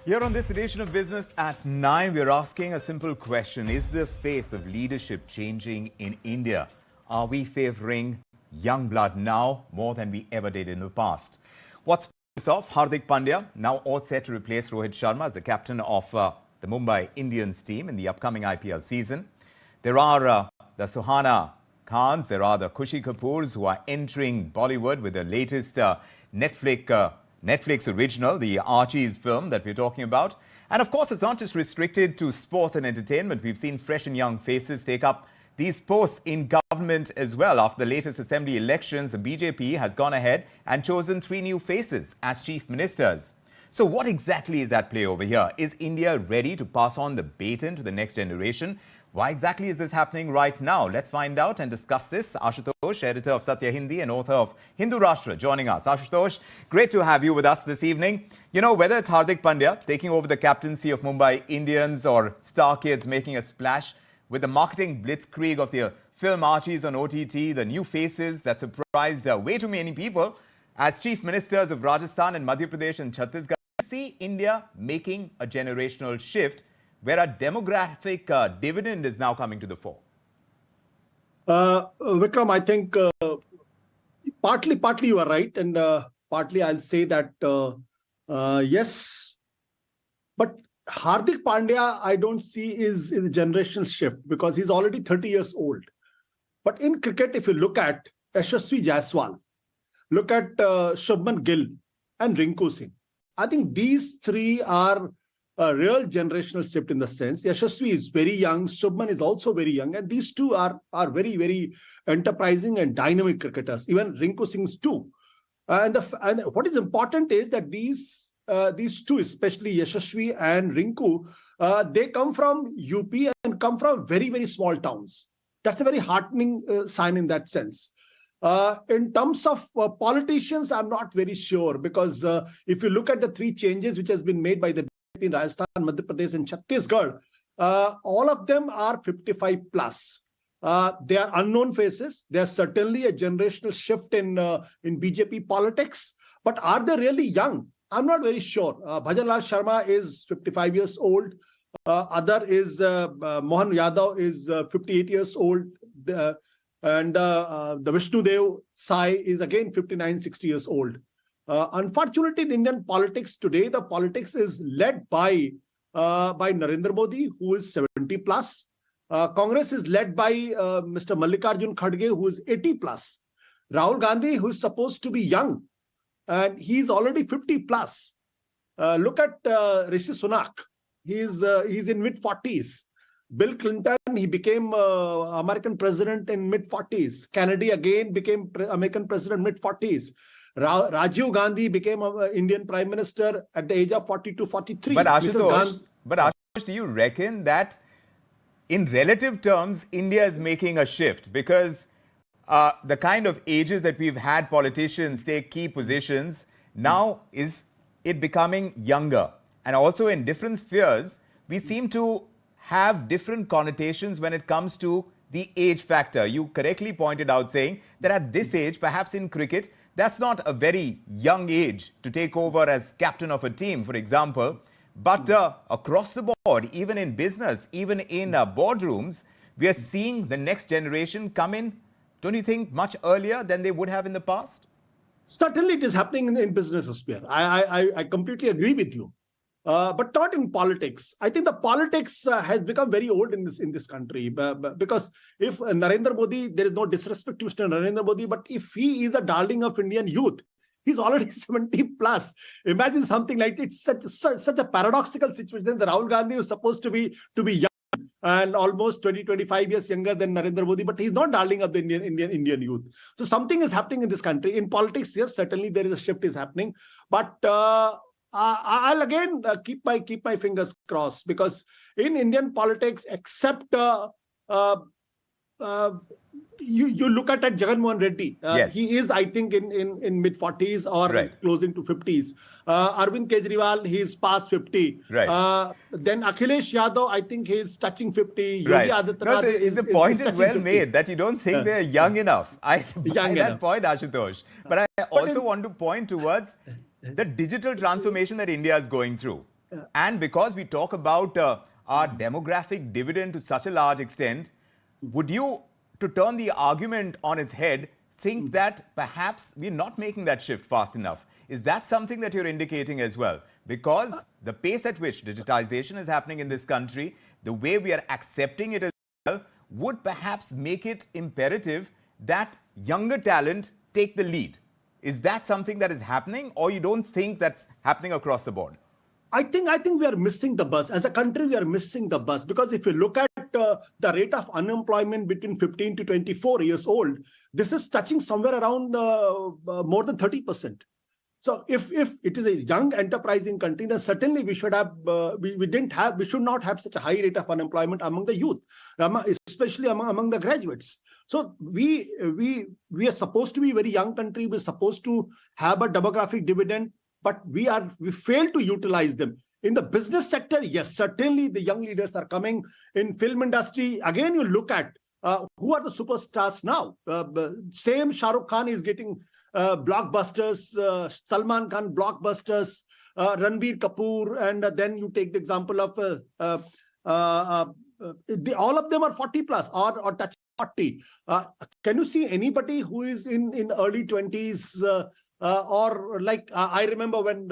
Here on this edition of Business at 9, we're asking a simple question. Is the face of leadership changing in India? Are we favoring young blood now more than we ever did in the past? What's this off? Hardik Pandya, now all set to replace Rohit Sharma as the captain of the Mumbai Indians team in the upcoming IPL season. There are the Suhanas Khans, there are the Khushi Kapoors who are entering Bollywood with the latest Netflix original, the Archies film that we're talking about. And of course, it's not just restricted to sport and entertainment. We've seen fresh and young faces take up these posts in government as well. After the latest assembly elections, the BJP has gone ahead and chosen 3 new faces as chief ministers. So what exactly is at play over here? Is India ready to pass on the baton to the next generation? Why exactly is this happening right now? Let's find out and discuss this. Ashutosh, editor of SatyaHindi and author of Hindu Rashtra, joining us. Ashutosh, great to have you with us this evening. You know, whether it's Hardik Pandya taking over the captaincy of Mumbai Indians or Star Kids making a splash with the marketing blitzkrieg of the film Archies on OTT, the new faces that surprised way too many people as chief ministers of Rajasthan and Madhya Pradesh and Chhattisgarh, see India making a generational shift where a demographic dividend is now coming to the fore? Vikram, I think partly you are right, and partly I'll say that yes, but Hardik Pandya I don't see is a generational shift because he's already 30 years old. But in cricket, if you look at Yashasvi Jaiswal, look at Shubman Gill and Rinku Singh, I think these 3 are a real generational shift in the sense. Yashasvi is very young, Shubman is also very young, and these 2 are very, very enterprising and dynamic cricketers, even Rinku Singh too. And what is important is that these 2, especially Yashasvi and Rinku, they come from UP and come from very, very small towns. That's a very heartening sign in that sense. In terms of politicians, I'm not very sure because if you look at the 3 changes which has been made by the in Rajasthan, Madhya Pradesh and Chhattisgarh, all of them are 55 plus. They are unknown faces. They are certainly a generational shift in BJP politics. But are they really young? I'm not very sure. Bhajanlal Sharma is 55 years old. Other is Mohan Yadav is 58 years old. And the Vishnu Dev Sai is again 59, 60 years old. Unfortunately, in Indian politics today, the politics is led by Narendra Modi, who is 70 plus. Congress is led by Mr. Mallikarjun Kharge, who is 80 plus. Rahul Gandhi, who is supposed to be young, and he's already 50 plus. Look at Rishi Sunak. He's in mid 40s. Bill Clinton, he became American president in mid 40s. Kennedy again became American president mid 40s. Rajiv Gandhi became an Indian Prime Minister at the age of 42, 43. But Ashutosh, do you reckon that in relative terms, India is making a shift? Because the kind of ages that we've had politicians take key positions, now is it becoming younger? And also in different spheres, we seem to have different connotations when it comes to the age factor. You correctly pointed out saying that at this age, perhaps in cricket, that's not a very young age to take over as captain of a team, for example. But across the board, even in business, even in boardrooms, we are seeing the next generation come in, don't you think, much earlier than they would have in the past? Certainly it is happening in business sphere. I completely agree with you. But not in politics. I think the politics has become very old in this country because if Narendra Modi, there is no disrespect to Mr. Narendra Modi, but if he is a darling of Indian youth, he's already 70 plus. Imagine something like it's such a paradoxical situation that Rahul Gandhi is supposed to be young and almost 20-25 years younger than Narendra Modi, but he's not darling of the Indian youth. So something is happening in this country. In politics, yes, certainly there is a shift is happening, but I'll again keep my fingers crossed because in Indian politics, except you look at Jagan Mohan Reddy, yes. He is, I think, in mid 40s or closing to 50s. Arvind Kejriwal, he's past 50. Right. Then Akhilesh Yadav, I think he's touching 50. Yogi Adityanath the point is well 50. made that you don't think they're young enough. I buy that point, Ashutosh. But I also want to point towards the digital transformation that India is going through. And because we talk about our demographic dividend to such a large extent, would you, to turn the argument on its head, think that perhaps we're not making that shift fast enough? Is that something that you're indicating as well? Because the pace at which digitization is happening in this country, the way we are accepting it as well, would perhaps make it imperative that younger talent take the lead. Is that something that is happening, or you don't think that's happening across the board? I think we are missing the bus. As a country, we are missing the bus, because if you look at the rate of unemployment between 15 to 24 years old, this is touching somewhere around more than 30%. So if it is a young enterprising country, then certainly we should have we should not have such a high rate of unemployment among the youth, especially among the graduates. So we are supposed to be a very young country. We're supposed to have a demographic dividend, but we fail to utilize them. In the business sector, yes, certainly the young leaders are coming. In film industry, again, you look at who are the superstars now. Same Shah Rukh Khan is getting blockbusters, Salman Khan blockbusters, Ranbir Kapoor, and then you take the example of all of them are 40 plus or touch 40. Can you see anybody who is in early 20s? Or like I remember when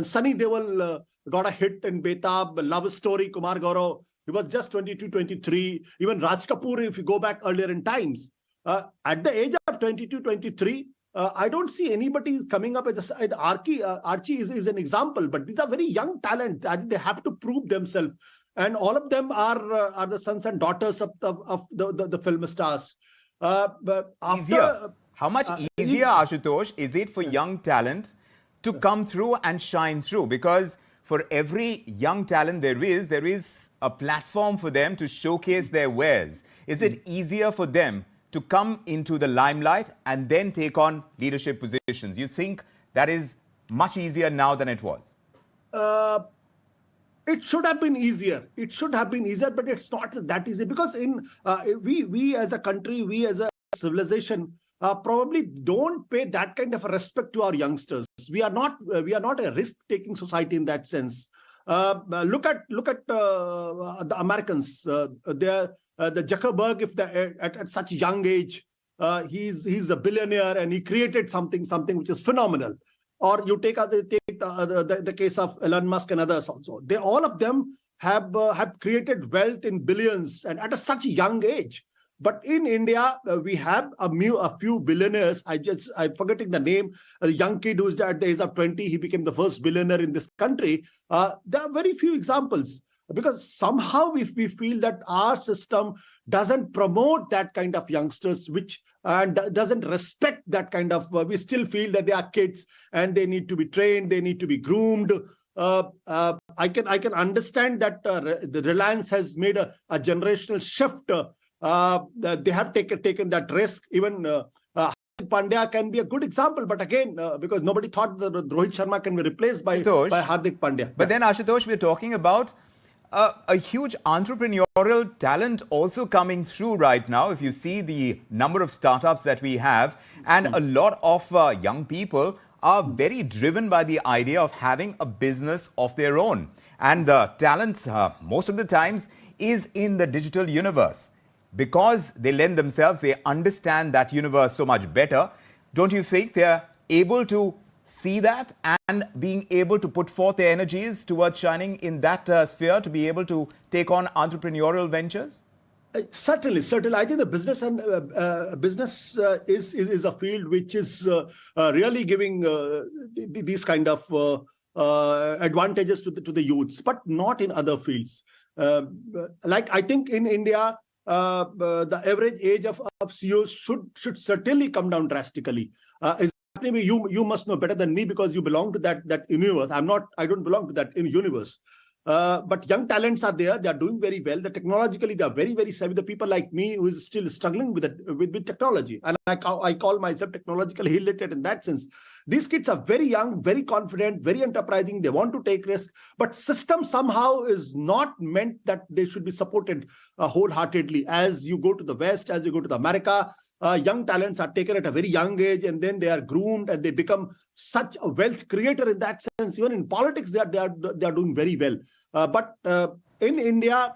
Sunny Deol got a hit in Betab, Love Story, Kumar Gaurav, he was just 22, 23. Even Raj Kapoor, if you go back earlier in times, at the age of 22, 23, I don't see anybody coming up as Archie is an example, but these are very young talent and they have to prove themselves. And all of them are the sons and daughters of the film stars. But after, how much easier, Ashutosh, is it for young talent to come through and shine through? Because for every young talent there is a platform for them to showcase their wares. Is it easier for them to come into the limelight and then take on leadership positions? You think that is much easier now than it was? It should have been easier. It should have been easier, but it's not that easy, because we as a country, we as a civilization, probably don't pay that kind of respect to our youngsters. We are not a risk-taking society in that sense. Look at the Americans. The Zuckerberg, if at such young age, he's a billionaire and he created something which is phenomenal. Or you take the case of Elon Musk and others also. All of them have created wealth in billions and at such a young age. But in India, we have a few billionaires. I'm forgetting the name. A young kid who's at the age of 20, he became the first billionaire in this country. There are very few examples, because somehow we feel that our system doesn't promote that kind of youngsters, and doesn't respect that kind of. We still feel that they are kids and they need to be trained, they need to be groomed. I can understand that the Reliance has made a generational shift. They have taken that risk. Even Hardik Pandya can be a good example, but again, because nobody thought that Rohit Sharma can be replaced by Hardik Pandya. But then, Ashutosh, we're talking about a huge entrepreneurial talent also coming through right now. If you see the number of startups that we have, and a lot of young people are very driven by the idea of having a business of their own. And the talent, most of the times, is in the digital universe. Because they lend themselves, they understand that universe so much better. Don't you think they're able to see that and being able to put forth their energies towards shining in that sphere to be able to take on entrepreneurial ventures? Certainly. I think the business and business is a field which is really giving these kind of advantages to the youths, but not in other fields. Like I think in India, the average age of CEOs should certainly come down drastically. You must know better than me, because you belong to that universe. I don't belong to that universe. But young talents are there. They are doing very well. Technologically, they are very, very savvy. The people like me who is still struggling with technology. And I call myself technologically illiterate in that sense. These kids are very young, very confident, very enterprising. They want to take risks. But system somehow is not meant that they should be supported wholeheartedly. As you go to the West, as you go to the America, young talents are taken at a very young age, and then they are groomed and they become such a wealth creator in that sense. Even in politics, they are doing very well. But in India,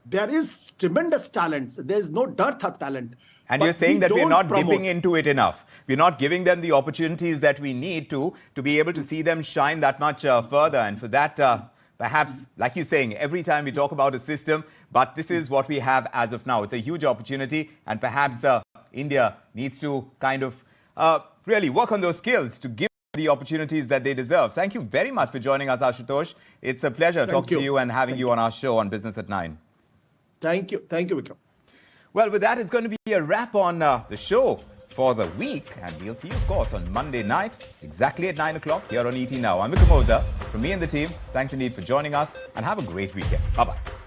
there is tremendous talents. There is no dearth of talent. And But you're saying we that we're don't not promote. dipping into it enough. We're not giving them the opportunities that we need to be able to see them shine that much further. And for that, perhaps, like you're saying, every time we talk about a system, but this is what we have as of now. It's a huge opportunity, and perhaps India needs to kind of really work on those skills to give the opportunities that they deserve. Thank you very much for joining us, Ashutosh. It's a pleasure talking to you and having you on our show on Business at 9. Thank you. Thank you, Vikram. Well, with that, it's going to be a wrap on the show for the week. And we'll see you, of course, on Monday night, exactly at 9 o'clock here on ET Now. I'm Vikram from me and the team. Thanks indeed for joining us, and have a great weekend. Bye-bye.